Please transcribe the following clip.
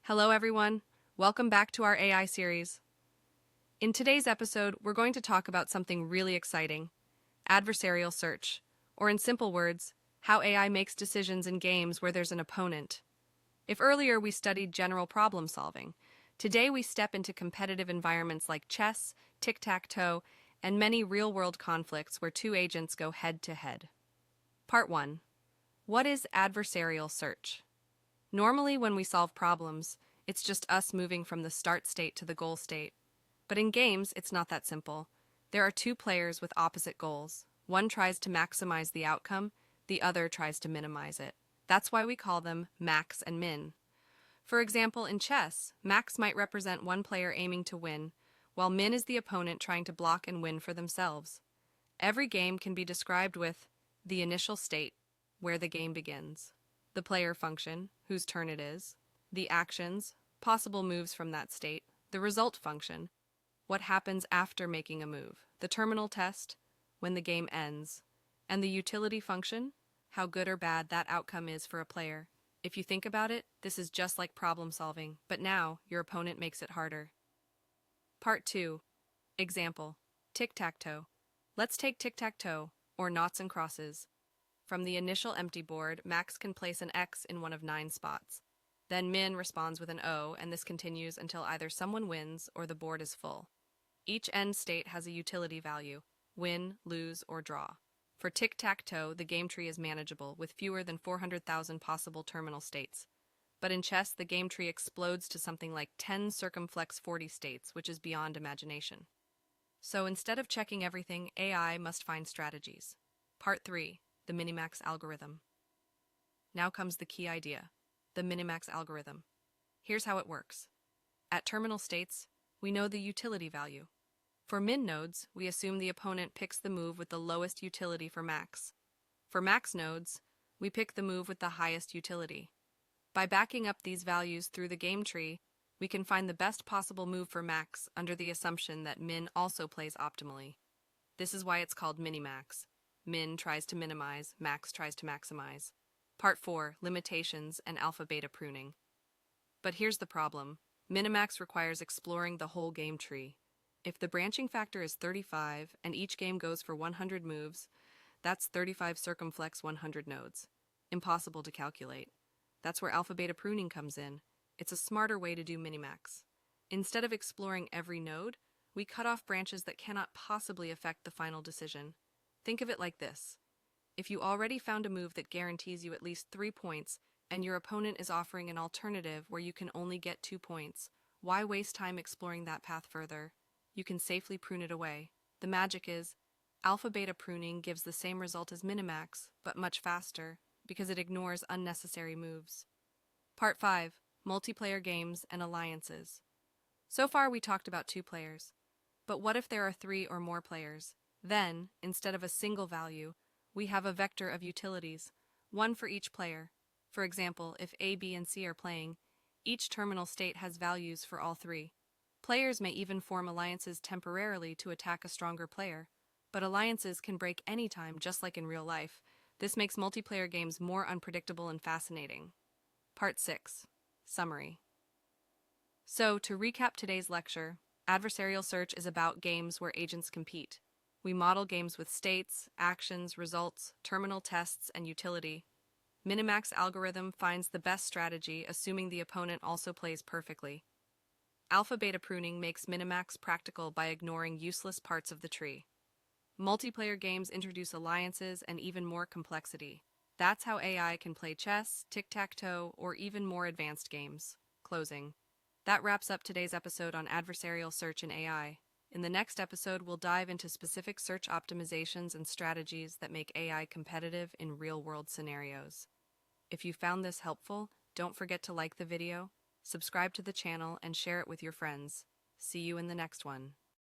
Hello, everyone. Welcome back to our AI series. In today's episode, we're going to talk about something really exciting: adversarial search, or in simple words, how AI makes decisions in games where there's an opponent. If earlier we studied general problem solving, today we step into competitive environments like chess, tic-tac-toe, and many real-world conflicts where two agents go head-to-head. Part 1. What is adversarial search? Normally, when we solve problems, it's just us moving from the start state to the goal state. But in games, it's not that simple. There are two players with opposite goals. One tries to maximize the outcome, the other tries to minimize it. That's why we call them max and min. For example, in chess, max might represent one player aiming to win, while min is the opponent trying to block and win for themselves. Every game can be described with the initial state, where the game begins, the player function, whose turn it is, the actions, possible moves from that state, the result function, what happens after making a move, the terminal test, when the game ends, and the utility function, how good or bad that outcome is for a player. If you think about it, this is just like problem solving, but now your opponent makes it harder. Part 2. Example: tic-tac-toe. Let's take tic-tac-toe, or noughts and crosses. From the initial empty board, Max can place an X in one of 9 spots. Then Min responds with an O, and this continues until either someone wins or the board is full. Each end state has a utility value: win, lose, or draw. For tic-tac-toe, the game tree is manageable, with fewer than 400,000 possible terminal states. But in chess, the game tree explodes to something like 10 circumflex 40 states, which is beyond imagination. So instead of checking everything, AI must find strategies. Part 3. The Minimax Algorithm. Now comes the key idea: the Minimax Algorithm. Here's how it works. At terminal states, we know the utility value. For min nodes, we assume the opponent picks the move with the lowest utility for max. For max nodes, we pick the move with the highest utility. By backing up these values through the game tree, we can find the best possible move for max under the assumption that min also plays optimally. This is why it's called Minimax. Min tries to minimize, max tries to maximize. Part 4. Limitations and alpha-beta pruning. But here's the problem. Minimax requires exploring the whole game tree. If the branching factor is 35 and each game goes for 100 moves, that's 35 circumflex 100 nodes. Impossible to calculate. That's where alpha-beta pruning comes in. It's a smarter way to do Minimax. Instead of exploring every node, we cut off branches that cannot possibly affect the final decision. Think of it like this. If you already found a move that guarantees you at least 3 points, and your opponent is offering an alternative where you can only get 2 points, why waste time exploring that path further? You can safely prune it away. The magic is, alpha-beta pruning gives the same result as Minimax, but much faster, because it ignores unnecessary moves. Part 5. Multiplayer games and alliances. So far we talked about 2 players. But what if there are 3 or more players? Then, instead of a single value, we have a vector of utilities, one for each player. For example, if A, B, and C are playing, each terminal state has values for all 3. Players may even form alliances temporarily to attack a stronger player, but alliances can break anytime, just like in real life. This makes multiplayer games more unpredictable and fascinating. Part 6. Summary. So, to recap today's lecture, adversarial search is about games where agents compete. We model games with states, actions, results, terminal tests, and utility. Minimax Algorithm finds the best strategy, assuming the opponent also plays perfectly. Alpha-beta pruning makes Minimax practical by ignoring useless parts of the tree. Multiplayer games introduce alliances and even more complexity. That's how AI can play chess, tic-tac-toe, or even more advanced games. Closing. That wraps up today's episode on adversarial search in AI. In the next episode, we'll dive into specific search optimizations and strategies that make AI competitive in real-world scenarios. If you found this helpful, don't forget to like the video, subscribe to the channel, and share it with your friends. See you in the next one.